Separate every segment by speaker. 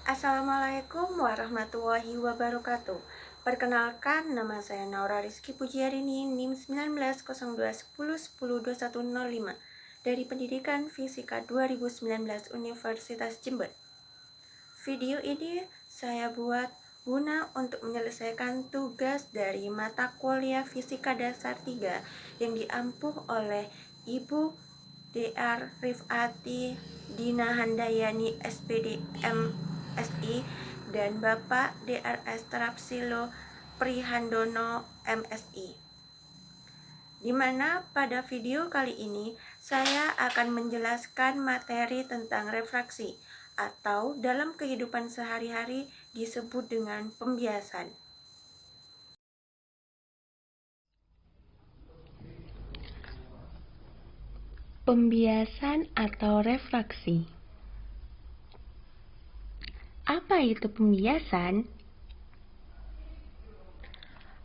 Speaker 1: Assalamualaikum warahmatullahi wabarakatuh. Perkenalkan, nama saya Naura Rizky Pujiarini, NIM 190210102105 dari Pendidikan Fisika 2019 Universitas Jember. Video ini saya buat guna untuk menyelesaikan tugas dari mata kuliah Fisika Dasar 3 yang diampuh oleh Ibu Dr. Rifati Dina Handayani SPD MSI dan Bapak Drs. Trapsilo Prihandono MSI. Di mana pada video kali ini saya akan menjelaskan materi tentang refraksi atau dalam kehidupan sehari-hari disebut dengan pembiasan.
Speaker 2: Pembiasan atau refraksi. Apa itu pembiasan?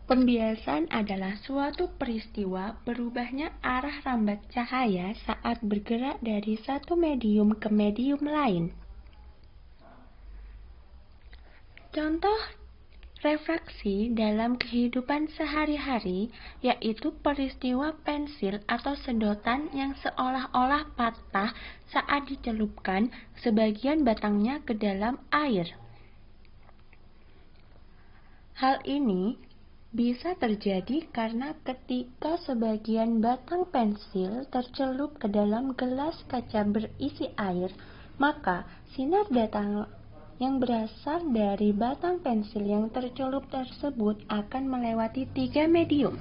Speaker 2: Pembiasan adalah suatu peristiwa berubahnya arah rambat cahaya saat bergerak dari satu medium ke medium lain. Contoh refraksi dalam kehidupan sehari-hari yaitu peristiwa pensil atau sedotan yang seolah-olah patah saat dicelupkan sebagian batangnya ke dalam air. Hal ini bisa terjadi karena ketika sebagian batang pensil tercelup ke dalam gelas kaca berisi air, maka sinar datang yang berasal dari batang pensil yang tercelup tersebut akan melewati 3 medium,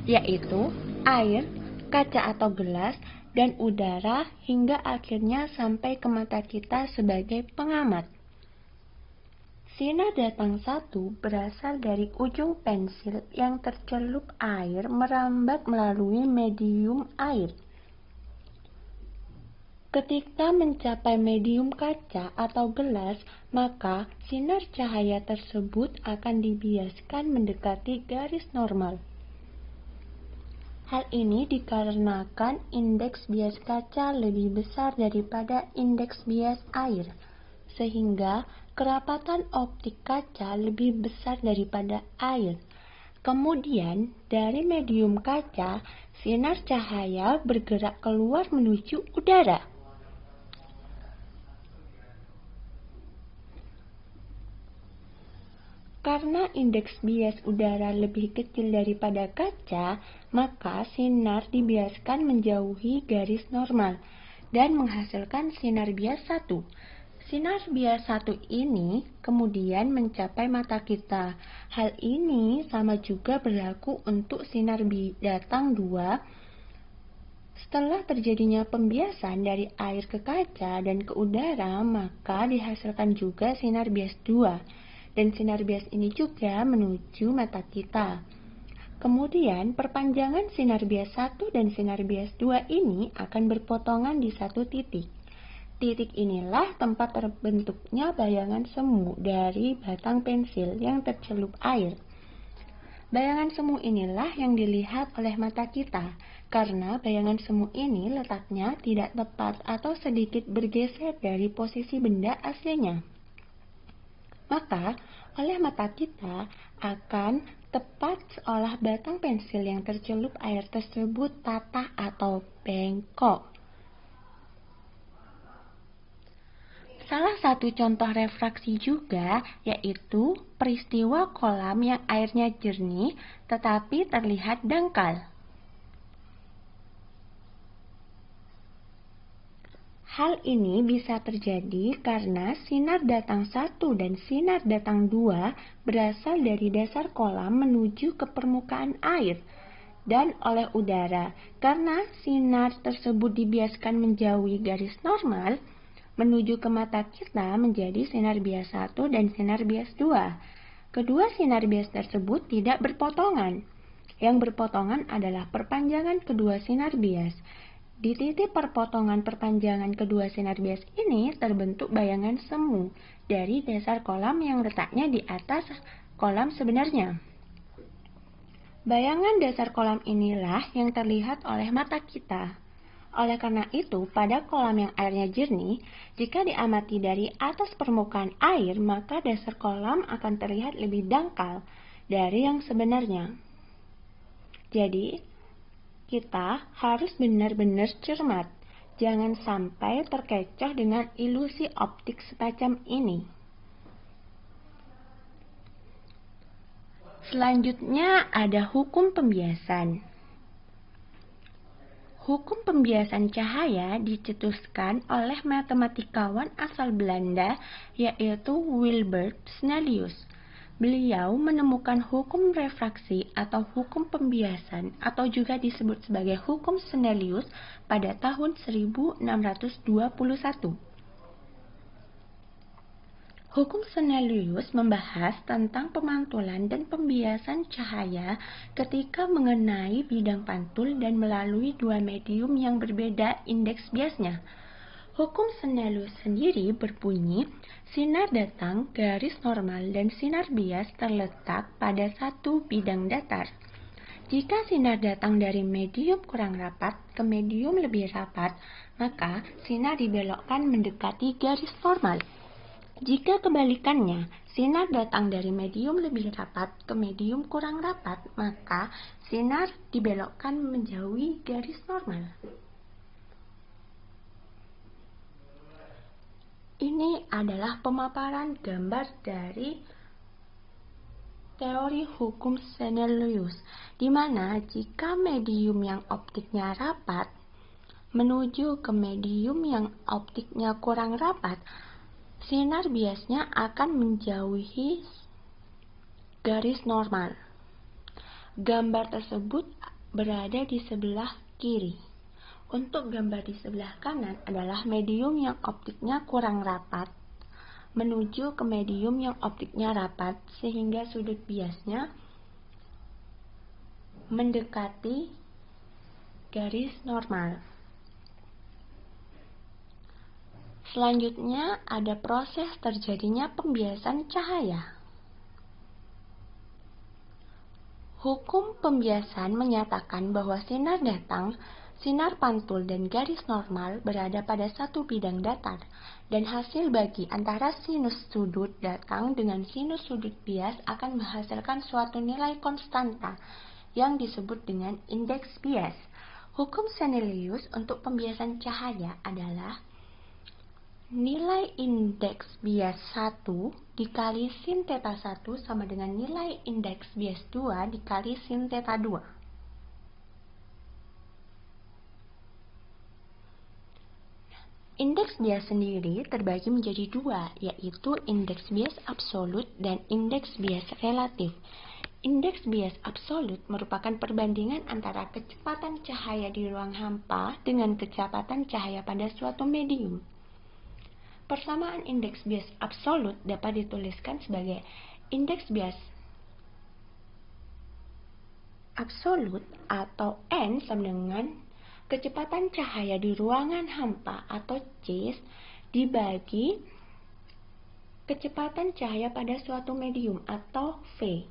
Speaker 2: yaitu air, kaca atau gelas, dan udara hingga akhirnya sampai ke mata kita sebagai pengamat. Sinar datang satu berasal dari ujung pensil yang tercelup air merambat melalui medium air. Ketika mencapai medium kaca atau gelas, maka sinar cahaya tersebut akan dibiaskan mendekati garis normal. Hal ini dikarenakan indeks bias kaca lebih besar daripada indeks bias air, sehingga kerapatan optik kaca lebih besar daripada air. Kemudian, dari medium kaca, sinar cahaya bergerak keluar menuju udara. Karena indeks bias udara lebih kecil daripada kaca, maka sinar dibiaskan menjauhi garis normal dan menghasilkan sinar bias 1. Sinar bias 1 ini kemudian mencapai mata kita. Hal ini sama juga berlaku untuk sinar datang 2. Setelah terjadinya pembiasan dari air ke kaca dan ke udara, maka dihasilkan juga sinar bias 2. Dan sinar bias ini juga menuju mata kita. Kemudian perpanjangan sinar bias 1 dan sinar bias 2 ini akan berpotongan di satu titik. Titik inilah tempat terbentuknya bayangan semu dari batang pensil yang tercelup air. Bayangan semu inilah yang dilihat oleh mata kita, karena bayangan semu ini letaknya tidak tepat atau sedikit bergeser dari posisi benda aslinya. Maka, oleh mata kita akan tepat seolah batang pensil yang tercelup air tersebut patah atau bengkok. Salah satu contoh refraksi juga yaitu peristiwa kolam yang airnya jernih tetapi terlihat dangkal. Hal ini bisa terjadi karena sinar datang 1 dan sinar datang 2 berasal dari dasar kolam menuju ke permukaan air dan oleh udara. Karena sinar tersebut dibiaskan menjauhi garis normal, menuju ke mata kita menjadi sinar bias 1 dan sinar bias 2. Kedua sinar bias tersebut tidak berpotongan. Yang berpotongan adalah perpanjangan kedua sinar bias. Di titik perpotongan perpanjangan kedua sinar bias ini terbentuk bayangan semu dari dasar kolam yang letaknya di atas kolam sebenarnya. Bayangan dasar kolam inilah yang terlihat oleh mata kita. Oleh karena itu, pada kolam yang airnya jernih, jika diamati dari atas permukaan air, maka dasar kolam akan terlihat lebih dangkal dari yang sebenarnya. Jadi, kita harus benar-benar cermat. Jangan sampai terkecoh dengan ilusi optik semacam ini. Selanjutnya ada hukum pembiasan. Hukum pembiasan cahaya dicetuskan oleh matematikawan asal Belanda, yaitu Wilbert Snellius. Beliau menemukan hukum refraksi atau hukum pembiasan atau juga disebut sebagai hukum Snellius pada tahun 1621. Hukum Snellius membahas tentang pemantulan dan pembiasan cahaya ketika mengenai bidang pantul dan melalui dua medium yang berbeda indeks biasnya. Hukum Snellius sendiri berbunyi, sinar datang garis normal dan sinar bias terletak pada satu bidang datar. Jika sinar datang dari medium kurang rapat ke medium lebih rapat, maka sinar dibelokkan mendekati garis normal. Jika kebalikannya, sinar datang dari medium lebih rapat ke medium kurang rapat, maka sinar dibelokkan menjauhi garis normal. Ini adalah pemaparan gambar dari teori hukum Snellius, di mana jika medium yang optiknya rapat menuju ke medium yang optiknya kurang rapat, sinar biasnya akan menjauhi garis normal. Gambar tersebut berada di sebelah kiri. Untuk gambar di sebelah kanan adalah medium yang optiknya kurang rapat menuju ke medium yang optiknya rapat, sehingga sudut biasnya mendekati garis normal. Selanjutnya ada proses terjadinya pembiasan cahaya. Hukum pembiasan menyatakan bahwa sinar datang, sinar pantul, dan garis normal berada pada satu bidang datar, dan hasil bagi antara sinus sudut datang dengan sinus sudut bias akan menghasilkan suatu nilai konstanta yang disebut dengan indeks bias. Hukum Snellius untuk pembiasan cahaya adalah nilai indeks bias 1 dikali sin theta 1 sama dengan nilai indeks bias 2 dikali sin theta 2. Indeks bias sendiri terbagi menjadi dua, yaitu indeks bias absolut dan indeks bias relatif. Indeks bias absolut merupakan perbandingan antara kecepatan cahaya di ruang hampa dengan kecepatan cahaya pada suatu medium. Persamaan indeks bias absolut dapat dituliskan sebagai indeks bias absolut atau N sama dengan kecepatan cahaya di ruangan hampa atau C dibagi kecepatan cahaya pada suatu medium atau V.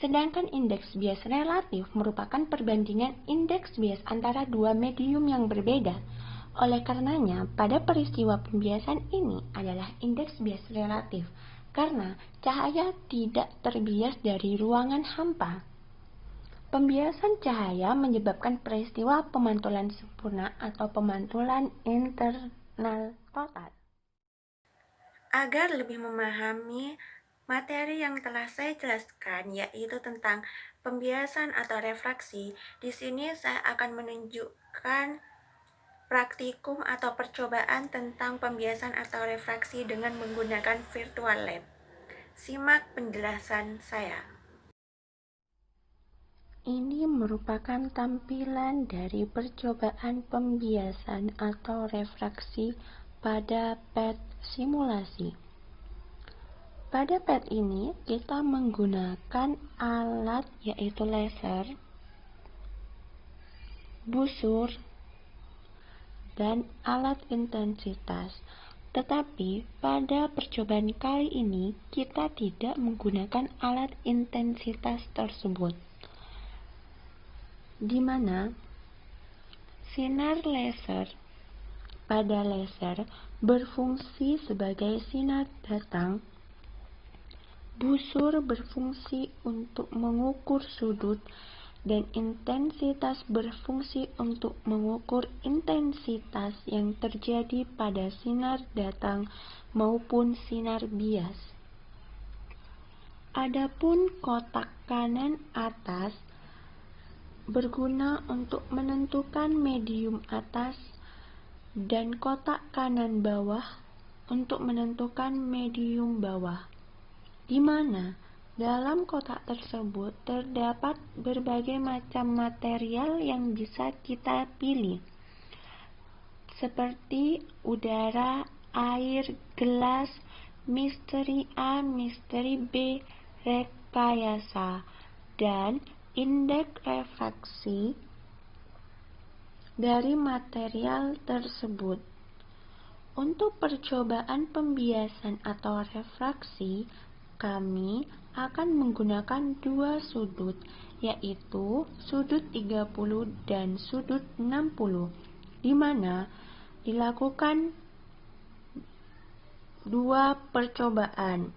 Speaker 2: Sedangkan indeks bias relatif merupakan perbandingan indeks bias antara dua medium yang berbeda. Oleh karenanya, pada peristiwa pembiasan ini adalah indeks bias relatif, karena cahaya tidak terbias dari ruangan hampa. Pembiasan cahaya menyebabkan peristiwa pemantulan sempurna atau pemantulan internal total.
Speaker 1: Agar lebih memahami materi yang telah saya jelaskan, yaitu tentang pembiasan atau refraksi, di sini saya akan menunjukkan praktikum atau percobaan tentang pembiasan atau refraksi dengan menggunakan virtual lab. Simak penjelasan saya.
Speaker 2: Ini merupakan tampilan dari percobaan pembiasan atau refraksi pada PET simulasi. Pada PET ini, kita menggunakan alat yaitu laser, busur, dan alat intensitas. Tetapi pada percobaan kali ini, kita tidak menggunakan alat intensitas tersebut. di mana sinar laser pada laser berfungsi sebagai sinar datang, busur berfungsi untuk mengukur sudut, dan intensitas berfungsi untuk mengukur intensitas yang terjadi pada sinar datang maupun sinar bias. Adapun kotak kanan atas berguna untuk menentukan medium atas dan kotak kanan bawah untuk menentukan medium bawah, di mana dalam kotak tersebut terdapat berbagai macam material yang bisa kita pilih, seperti udara, air, gelas, misteri A, misteri B, rekayasa, dan indeks refraksi dari material tersebut. Untuk percobaan pembiasan atau refraksi, kami akan menggunakan dua sudut, yaitu sudut 30 dan sudut 60, di mana dilakukan dua percobaan.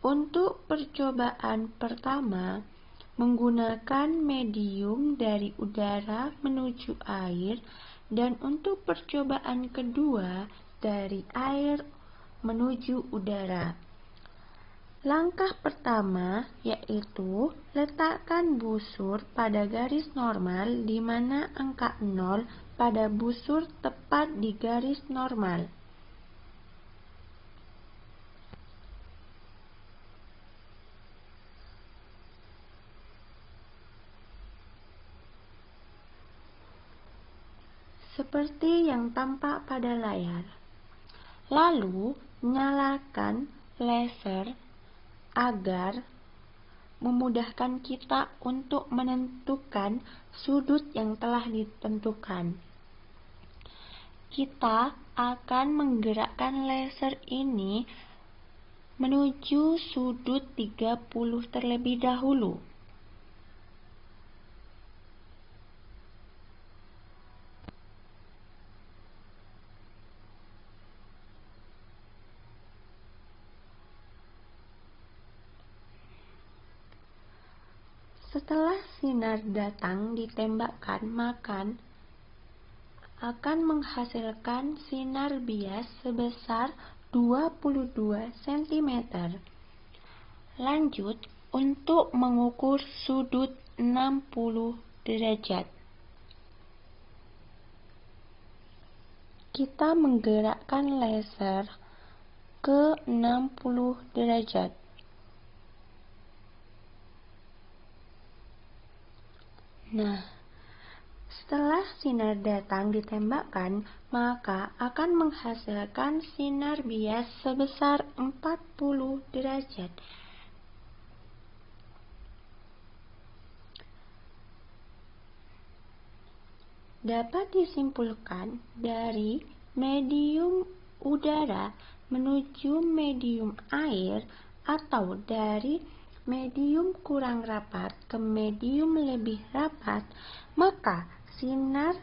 Speaker 2: Untuk percobaan pertama, menggunakan medium dari udara menuju air, dan untuk percobaan kedua dari air menuju udara. Langkah pertama yaitu letakkan busur pada garis normal, di mana angka 0 pada busur tepat di garis normal. Seperti yang tampak pada layar. Lalu, nyalakan laser agar memudahkan kita untuk menentukan sudut yang telah ditentukan. Kita akan menggerakkan laser ini menuju sudut 30 terlebih dahulu. Setelah sinar datang ditembakkan, maka akan menghasilkan sinar bias sebesar 22 cm. Lanjut, untuk mengukur sudut 60 derajat. Kita menggerakkan laser ke 60 derajat. Nah, setelah sinar datang ditembakkan, maka akan menghasilkan sinar bias sebesar 40 derajat. Dapat disimpulkan dari medium udara menuju medium air, atau dari medium kurang rapat ke medium lebih rapat, maka sinar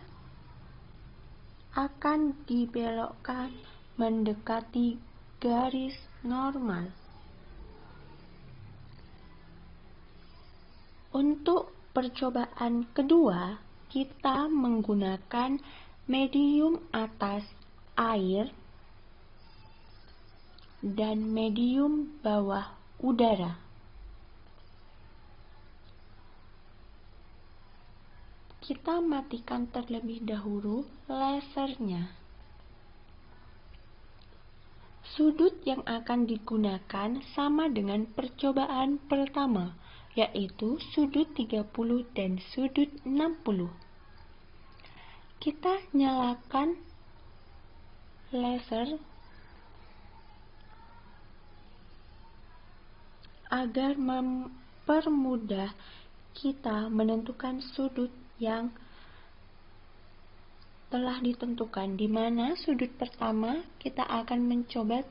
Speaker 2: akan dibelokkan mendekati garis normal. Untuk percobaan kedua, kita menggunakan medium atas air dan medium bawah udara. Kita matikan terlebih dahulu lasernya. Sudut yang akan digunakan sama dengan percobaan pertama, yaitu sudut 30 dan sudut 60. Kita nyalakan laser agar mempermudah kita menentukan sudut yang telah ditentukan, di mana sudut pertama kita akan mencoba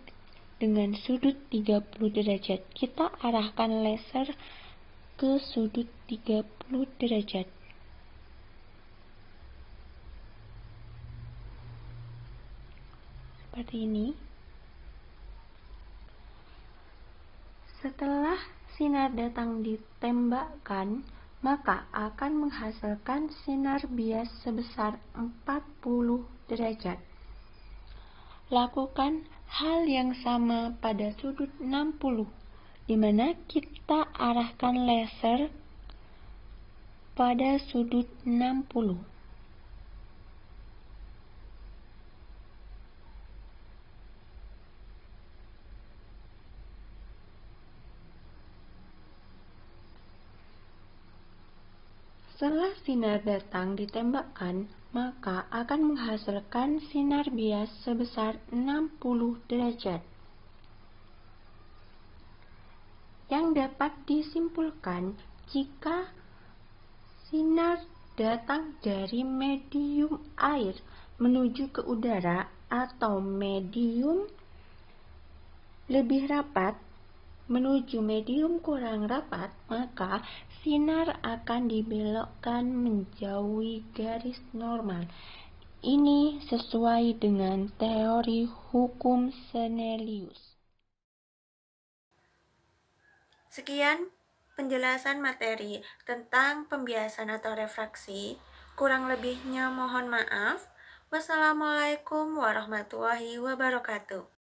Speaker 2: dengan sudut 30 derajat. Kita arahkan laser ke sudut 30 derajat. seperti ini. Setelah sinar datang ditembakkan, maka akan menghasilkan sinar bias sebesar 40 derajat. Lakukan hal yang sama pada sudut 60, di mana kita arahkan laser pada sudut 60. Setelah sinar datang ditembakkan, maka akan menghasilkan sinar bias sebesar 60 derajat. Yang dapat disimpulkan jika sinar datang dari medium air menuju ke udara atau medium lebih rapat menuju medium kurang rapat, maka sinar akan dibelokkan menjauhi garis normal. Ini sesuai dengan teori hukum Snellius.
Speaker 1: Sekian penjelasan materi tentang pembiasan atau refraksi. Kurang lebihnya mohon maaf. Wassalamualaikum warahmatullahi wabarakatuh.